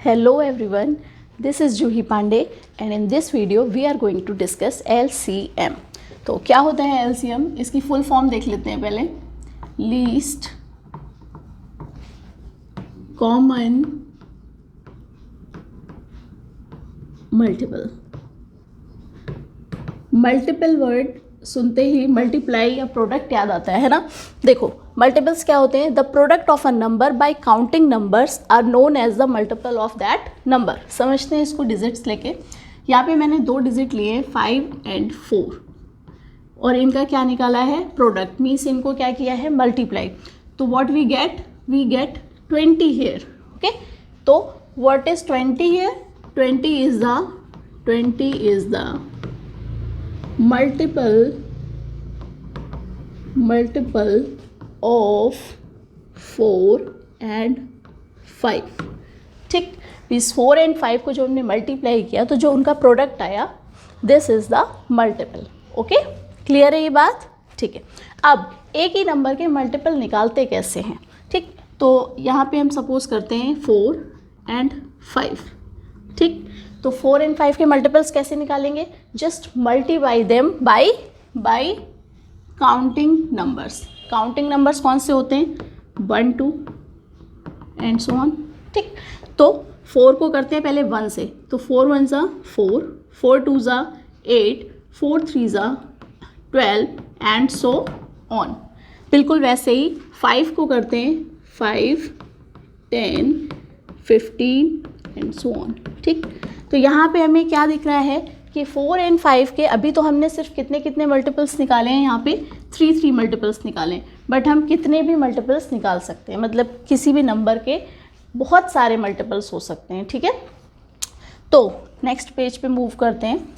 Hello everyone, this is Juhi Pandey and in this video we are going to discuss LCM. तो क्या होता है LCM? इसकी full form देख लेते हैं पहले. Least common multiple. Multiple word सुनते ही मल्टीप्लाई या प्रोडक्ट याद आता है ना. देखो मल्टीपल्स क्या होते हैं? The product of a number by counting numbers are known as the multiple of that number. समझते हैं इसको डिजिट्स लेके. यहाँ पे मैंने 2 डिजिट लिए 5 and 4 और इनका क्या निकाला है? प्रोडक्ट. मीन्स इनको क्या किया है? मल्टीप्लाई. तो what we get 20 here. Okay, तो what is 20 here? 20 is the multiple of 4 and 5. ठीक, इस 4 and 5 को जो हमने मल्टीप्लाई किया तो जो उनका प्रोडक्ट आया this is the multiple. Okay, clear है ये बात? ठीक है. अब एक ही नंबर के मल्टीपल निकालते कैसे हैं? ठीक, तो यहाँ पे हम सपोज करते हैं 4 and 5. ठीक, तो 4 and 5 के मल्टीपल्स कैसे निकालेंगे? Just multiply them by counting numbers. Counting numbers कौन से होते हैं? 1 2 एंड सो ऑन. ठीक, तो 4 को करते हैं पहले 1 से. तो 4 1 ज़ा 4, 4 2 ज़ा 8, 4 3 ज़ा 12 एंड सो ऑन. बिल्कुल वैसे ही 5 को करते हैं 5 10 15 एंड सो ऑन. ठीक, तो यहाँ पे हमें क्या दिख रहा है कि 4 and 5 के अभी तो हमने सिर्फ कितने मल्टीपल्स निकाले हैं? यहाँ पे 3 मल्टीपल्स निकाले. बट हम कितने भी मल्टीपल्स निकाल सकते हैं, मतलब किसी भी नंबर के बहुत सारे मल्टीपल्स हो सकते हैं. ठीक है, तो नेक्स्ट पेज पे मूव करते हैं.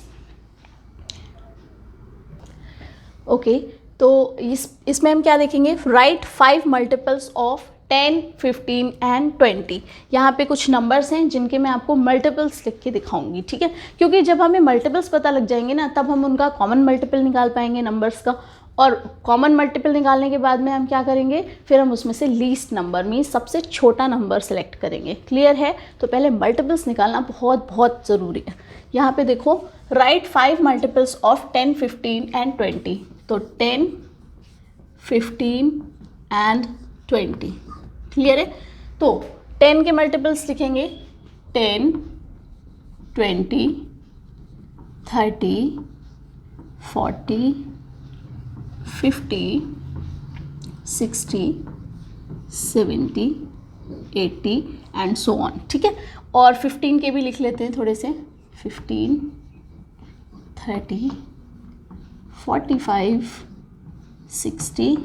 ओके, तो इसमें हम क्या देखेंगे? Right 5 multiples of 10 15 and 20. यहाँ पे कुछ नंबर्स हैं जिनके मैं आपको मल्टीपल्स लिख के दिखाऊंगी. ठीक है, क्योंकि जब हमें मल्टीपल्स पता लग जाएंगे ना तब हम उनका कॉमन मल्टीपल निकाल पाएंगे नंबर्स का. और कॉमन मल्टीपल निकालने के बाद में हम क्या करेंगे? फिर हम उसमें से लीस्ट नंबर मीन्स सबसे छोटा नंबर सेलेक्ट करेंगे. क्लियर है? तो पहले मल्टीपल्स निकालना बहुत बहुत ज़रूरी है. यहाँ पे देखो, राइट 5 मल्टीपल्स ऑफ 10 15 एंड 20. तो 10 15 एंड 20. क्लियर है? तो 10 के मल्टीपल्स लिखेंगे 10 20 30 40 50 60 70 80 एंड सो ऑन. ठीक है, और 15 के भी लिख लेते हैं थोड़े से. 15 30 45 60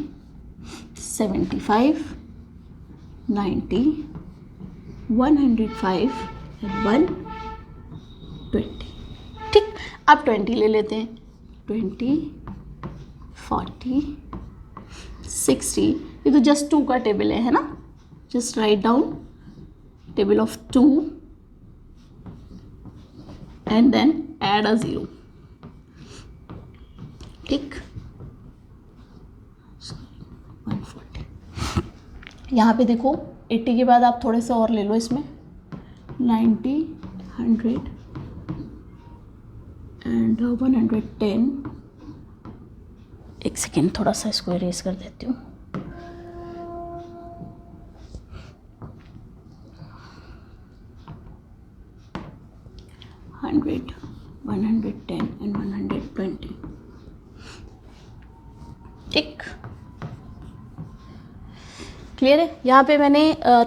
75 90 105 एंड 120. ठीक, अब 20 ले लेते हैं. 20 40 60. ये तो जस्ट 2 का टेबल है ना. Just write down table of 2 and then add a 0. ठीक, 140. यहाँ पे देखो 80 के बाद आप थोड़े से और ले लो इसमें. 90 100 एंड 110. एक सेकेंड, थोड़ा सा इसको इरेज कर देती हूँ. Hundred 110 and 120. ठीक, क्लियर है? यहाँ पे मैंने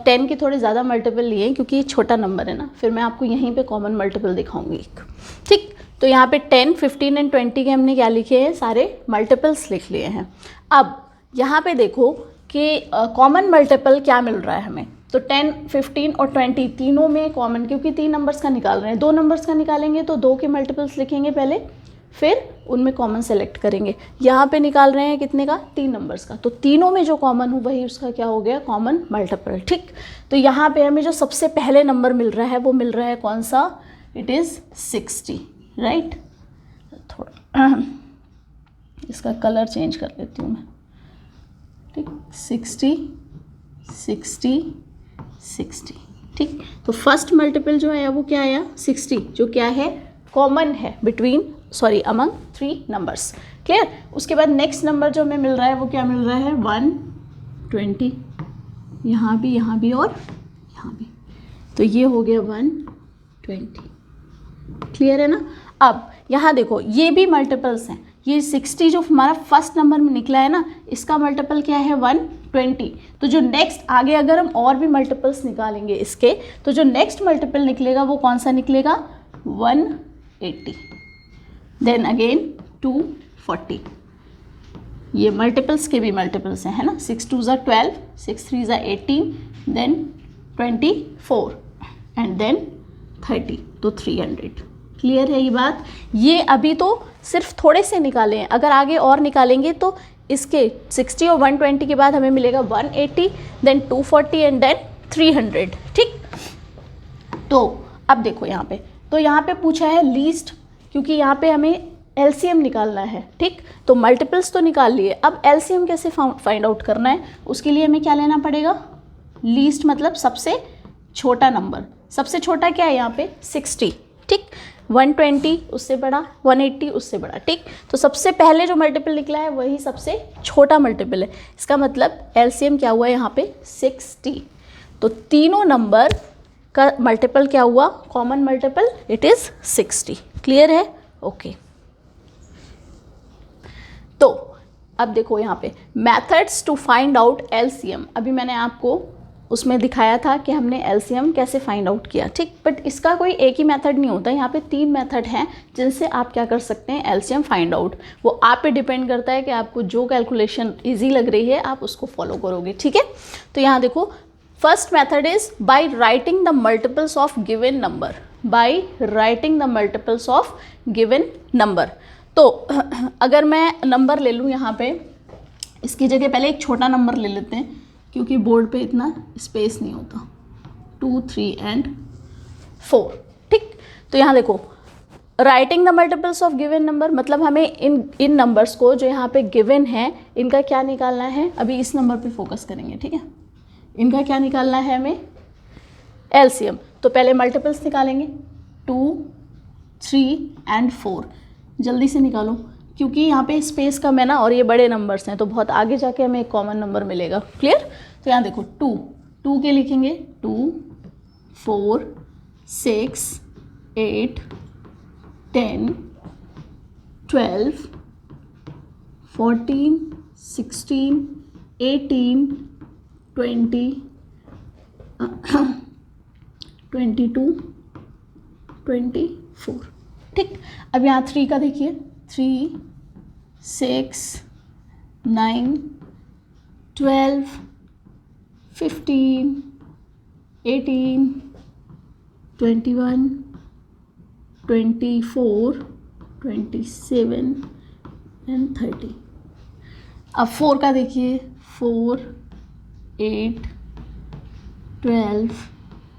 10 के थोड़े ज़्यादा मल्टीपल लिए हैं क्योंकि ये छोटा नंबर है ना. फिर मैं आपको यहीं पे कॉमन मल्टीपल दिखाऊंगी एक. ठीक, तो यहाँ पे 10 15 एंड 20 के हमने क्या लिखे हैं? सारे मल्टीपल्स लिख लिए हैं. अब यहाँ पे देखो कि कॉमन मल्टीपल क्या मिल रहा है हमें. तो 10 15 और 20 तीनों में कॉमन, क्योंकि 3 नंबर्स का निकाल रहे हैं. 2 नंबर्स का निकालेंगे तो 2 के मल्टीपल्स लिखेंगे पहले, फिर उनमें कॉमन सेलेक्ट करेंगे. यहाँ पे निकाल रहे हैं कितने का? 3 नंबर्स का. तो तीनों में जो कॉमन हो वही उसका क्या हो गया? Common multiple. ठीक, तो यहाँ पे हमें जो सबसे पहले नंबर मिल रहा है वो मिल रहा है कौन सा? It is 60. राइट, थोड़ा इसका कलर चेंज कर लेती हूँ मैं. ठीक, 60 60 60. ठीक। तो फर्स्ट मल्टीपल जो आया वो क्या आया 60, जो क्या है कॉमन है अमंग 3 नंबर्स। क्लियर। उसके बाद नेक्स्ट नंबर जो हमें मिल रहा है वो क्या मिल रहा है 120, यहाँ भी और यहाँ भी, तो ये हो गया 120। क्लियर है ना। अब यहाँ देखो ये भी मल्टीपल्स हैं, ये 60 जो हमारा फर्स्ट नंबर में निकला है ना, इसका मल्टीपल क्या है 120। तो जो नेक्स्ट आगे अगर हम और भी मल्टीपल्स निकालेंगे इसके, तो जो नेक्स्ट मल्टीपल निकलेगा वो कौन सा निकलेगा 180, देन अगेन 240। ये मल्टीपल्स के भी मल्टीपल्स हैं, है ना। 6 2 ज़ा 12, 6 3 ज़ा 18, देन 24 एंड देन 30, तो 300। क्लियर है ये बात। ये अभी तो सिर्फ थोड़े से निकाले हैं, अगर आगे और निकालेंगे तो इसके 60 और 120 के बाद हमें मिलेगा 180, देन 240 एंड देन 300। ठीक। तो अब देखो यहाँ पे, तो यहाँ पे पूछा है लीस्ट, क्योंकि यहाँ पे हमें एलसीएम निकालना है। ठीक। तो मल्टीपल्स तो निकाल लिए, अब एलसीएम कैसे फाइंड आउट करना है, उसके लिए हमें क्या लेना पड़ेगा लीस्ट, मतलब सबसे छोटा नंबर। सबसे छोटा क्या है यहाँ पे 60। ठीक। 120 उससे बड़ा, 180 उससे बड़ा। ठीक। तो सबसे पहले जो मल्टीपल निकला है वही सबसे छोटा मल्टीपल है, इसका मतलब एलसीएम क्या हुआ यहाँ पे 60। तो तीनों नंबर का मल्टीपल क्या हुआ common multiple, it is 60। Clear है। ओके। तो अब देखो यहाँ पे methods to find out LCM, अभी मैंने आपको उसमें दिखाया था कि हमने एलसीएम कैसे फाइंड आउट किया। ठीक। बट इसका कोई एक ही मेथड नहीं होता, यहाँ पे 3 मेथड हैं जिनसे आप क्या कर सकते हैं एलसीएम फाइंड आउट। वो आप पे डिपेंड करता है कि आपको जो कैलकुलेशन इजी लग रही है आप उसको फॉलो करोगे। ठीक है। तो यहाँ देखो first method is by writing the multiples of given number, by writing the multiples of given number. तो अगर मैं नंबर ले लूँ यहाँ पे, इसकी जगह पहले एक छोटा नंबर ले लेते हैं क्योंकि बोर्ड पे इतना स्पेस नहीं होता, 2 3 एंड 4। ठीक। तो यहाँ देखो writing the multiples of given number, मतलब हमें इन नंबर्स को जो यहाँ पे गिवन है इनका क्या निकालना है। अभी इस नंबर पे फोकस करेंगे। ठीक है। इनका क्या निकालना है हमें एलसीएम। तो पहले मल्टीपल्स निकालेंगे 2 3 एंड 4। जल्दी से निकालो क्योंकि यहाँ पे स्पेस कम है ना, और ये बड़े नंबर्स हैं तो बहुत आगे जाके हमें एक कॉमन नंबर मिलेगा। क्लियर। तो यहाँ देखो 2 के लिखेंगे 2 4 6 8 10 12 14 16 18 20 22 24। ठीक। अब यहाँ 3 का देखिए 3 6 9 12 15 18 21 24 27 एंड 30। अब 4 का देखिए 4 8 12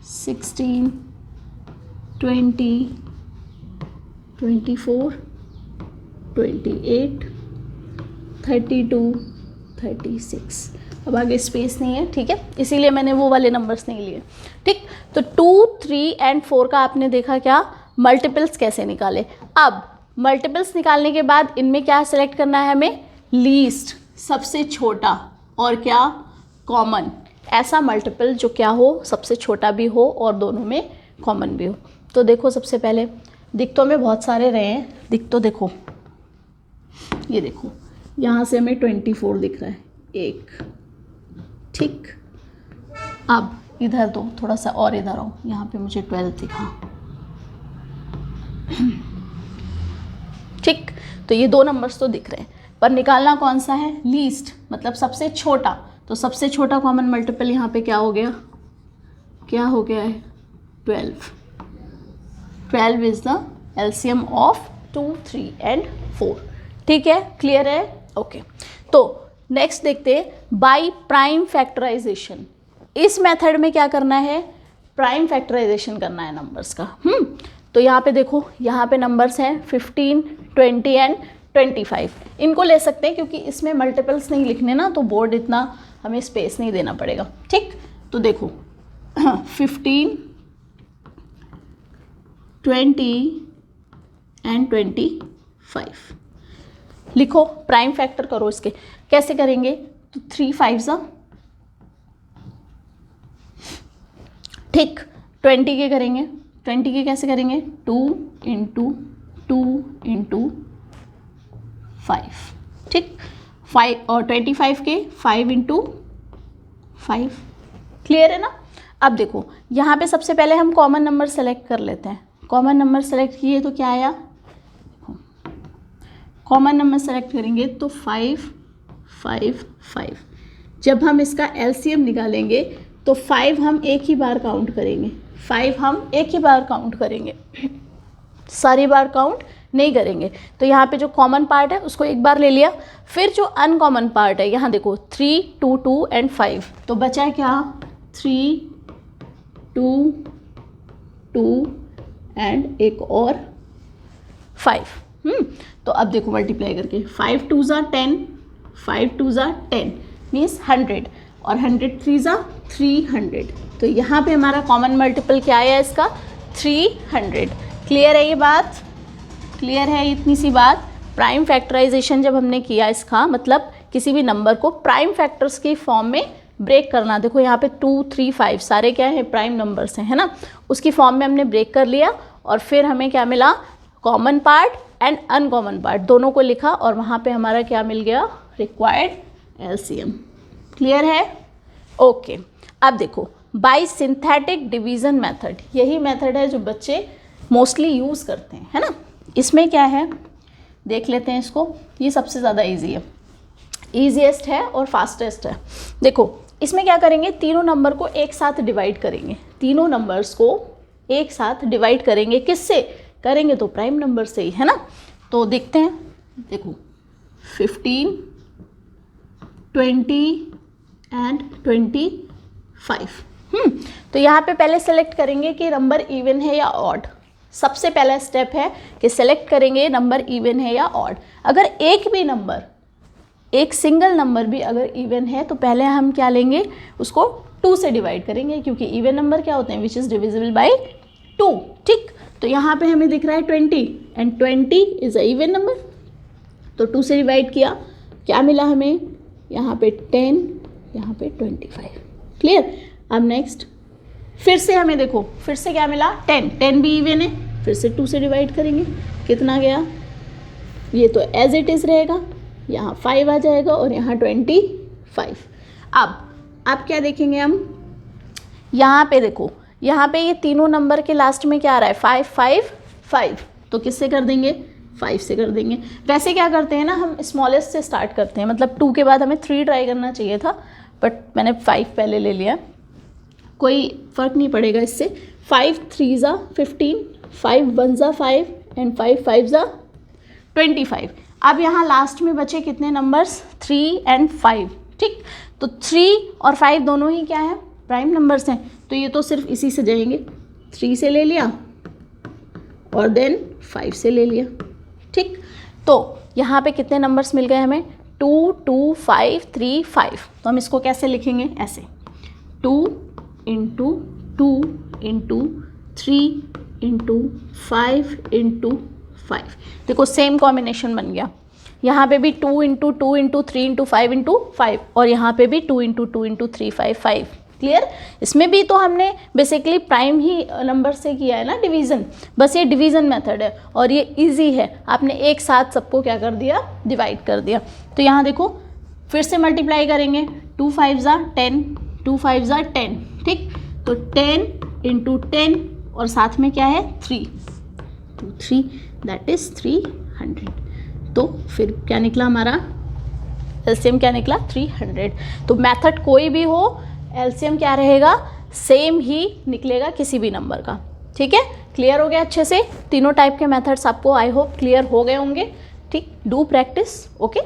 16 20 24 28 32 36। अब आगे स्पेस नहीं है। ठीक है। इसीलिए मैंने वो वाले नंबर्स नहीं लिए। ठीक। तो 2 3 एंड 4 का आपने देखा क्या मल्टीपल्स कैसे निकाले। अब मल्टीपल्स निकालने के बाद इनमें क्या सेलेक्ट करना है हमें लीस्ट, सबसे छोटा, और क्या कॉमन, ऐसा मल्टीपल जो क्या हो सबसे छोटा भी हो और दोनों में कॉमन भी हो। तो देखो सबसे पहले दिख तो हमें बहुत सारे रहे हैं, दिख तो देखो ये देखो यहाँ से हमें 24 दिख रहा है एक। ठीक। अब इधर तो थोड़ा सा और इधर आओ, यहाँ पे मुझे 12 दिखा। ठीक। तो ये 2 नंबर्स तो दिख रहे हैं, पर निकालना कौन सा है लीस्ट, मतलब सबसे छोटा। तो सबसे छोटा कॉमन मल्टीपल यहाँ पे क्या हो गया है 12। 12 is the LCM of 2 3 and 4। ठीक है। क्लियर है। ओके। तो नेक्स्ट देखते हैं बाय प्राइम फैक्टराइजेशन। इस मेथड में क्या करना है प्राइम फैक्टराइजेशन करना है नंबर्स का। तो यहाँ पे देखो यहाँ पे नंबर्स हैं 15 20 एंड 25। इनको ले सकते हैं क्योंकि इसमें मल्टीपल्स नहीं लिखने ना, तो बोर्ड इतना हमें स्पेस नहीं देना पड़ेगा। ठीक। तो देखो 15, 20 एंड 25। लिखो, प्राइम फैक्टर करो इसके। कैसे करेंगे? तो 3 5 ठीक। 20 के करेंगे, 20 के कैसे करेंगे? 2 इंटू 2 इंटू 5, ठीक। 5 और 25 के 5 इंटू 5। क्लियर है ना? अब देखो यहाँ पे सबसे पहले हम कॉमन नंबर सेलेक्ट कर लेते हैं। कॉमन नंबर सेलेक्ट किए तो क्या आया? कॉमन नंबर सेलेक्ट करेंगे तो 5 5 5। जब हम इसका एलसीएम निकालेंगे तो 5 हम एक ही बार काउंट करेंगे, 5 हम एक ही बार काउंट करेंगे, सारी बार काउंट नहीं करेंगे। तो यहाँ पे जो कॉमन पार्ट है उसको एक बार ले लिया। फिर जो अनकॉमन पार्ट है यहाँ देखो 3 2 2 एंड 5, तो बचा क्या? 3 2 2 एंड एक और 5। तो अब देखो मल्टीप्लाई करके 5 2 ज़ा 10, 5 2 ज़ा 10 मीन्स 100 और 100 3 ज़ा 300। तो यहाँ पे हमारा कॉमन मल्टीपल क्या आया इसका? 300। क्लियर है ये बात? क्लियर है इतनी सी बात? प्राइम फैक्टराइजेशन जब हमने किया इसका मतलब किसी भी नंबर को प्राइम फैक्टर्स की फॉर्म में ब्रेक करना। देखो यहाँ पे 2 3 5 सारे क्या है? प्राइम नंबर्स हैं, है ना। उसकी फॉर्म में हमने ब्रेक कर लिया और फिर हमें क्या मिला? Common part and uncommon part दोनों को लिखा और वहाँ पे हमारा क्या मिल गया? Required LCM. क्लियर है? ओके। अब देखो बाय सिंथेटिक डिवीज़न मेथड, यही मेथड है जो बच्चे मोस्टली यूज़ करते हैं, है ना। इसमें क्या है देख लेते हैं इसको। ये सबसे ज़्यादा ईजी है, ईजीएस्ट है और फास्टेस्ट है। देखो इसमें क्या करेंगे? तीनों नंबर को एक साथ डिवाइड करेंगे। तीनों नंबर्स को एक साथ डिवाइड करेंगे। किससे करेंगे? तो प्राइम नंबर से ही, है ना। तो देखते हैं। देखो 15 20 एंड 25। तो यहाँ पे पहले सेलेक्ट करेंगे कि नंबर इवन है या ऑड। सबसे पहला स्टेप है कि सेलेक्ट करेंगे नंबर इवन है या ऑड। अगर एक भी नंबर, एक सिंगल नंबर भी अगर इवन है तो पहले हम क्या लेंगे? उसको 2 से डिवाइड करेंगे, क्योंकि इवन नंबर क्या होते हैं? विच इज़ डिविजिबल बाय 2, ठीक। तो यहाँ पे हमें दिख रहा है 20 and 20 is a even number, तो 2 से डिवाइड किया, क्या मिला हमें? यहाँ पे 10, यहाँ पे 25। क्लियर? अब नेक्स्ट फिर से हमें देखो, फिर से क्या मिला? 10 भी इवन है, फिर से 2 से डिवाइड करेंगे, कितना गया? ये तो एज इट इज़ रहेगा, यहाँ 5 आ जाएगा और यहाँ 25। अब क्या देखेंगे हम? यहाँ पे देखो, यहाँ पे ये तीनों नंबर के लास्ट में क्या आ रहा है? 5 5 5। तो किससे कर देंगे? 5 से कर देंगे। वैसे क्या करते हैं ना, हम स्मॉलेस्ट से स्टार्ट करते हैं, मतलब 2 के बाद हमें 3 ट्राई करना चाहिए था, बट मैंने 5 पहले ले लिया। कोई फ़र्क नहीं पड़ेगा इससे। 5 3 ज़ा 15, 5 1 ज़ा 5 एंड 5 5 ज़ा 25। अब यहाँ लास्ट में बचे कितने नंबर्स? 3 एंड 5, ठीक। तो 3 और 5 दोनों ही क्या है? प्राइम नंबर्स हैं, तो ये तो सिर्फ इसी से जाएंगे। 3 से ले लिया और देन 5 से ले लिया, ठीक। तो यहाँ पे कितने नंबर्स मिल गए हमें? 2 2 5 3 5। तो हम इसको कैसे लिखेंगे? ऐसे 2 इंटू 2 इंटू 3 इंटू 5 इंटू 5। देखो सेम कॉम्बिनेशन बन गया। यहाँ पे भी 2 इंटू 2 इंटू 3 इंटू 5 इंटू 5 और यहाँ पे भी 2 इंटू 2 इंटू 3 5 5। क्लियर? इसमें भी तो हमने बेसिकली प्राइम ही नंबर से किया है ना डिवीज़न, बस ये डिवीज़न मेथड है और ये इजी है। आपने एक साथ सबको क्या कर दिया? डिवाइड कर दिया। तो यहाँ देखो फिर से मल्टीप्लाई करेंगे। 2 5 ज़ा 10, 2 5 ज़ा 10, ठीक। तो 10 इंटू 10 और साथ में क्या है? 3 2 3, दैट इज़ 300। तो फिर क्या निकला हमारा? एलसीएम क्या निकला? 300। तो मेथड कोई भी हो, एलसीएम क्या रहेगा? सेम ही निकलेगा किसी भी नंबर का, ठीक है। क्लियर हो गया अच्छे से? तीनों टाइप के मेथड्स आपको आई होप क्लियर हो गए होंगे, ठीक। Do practice, okay.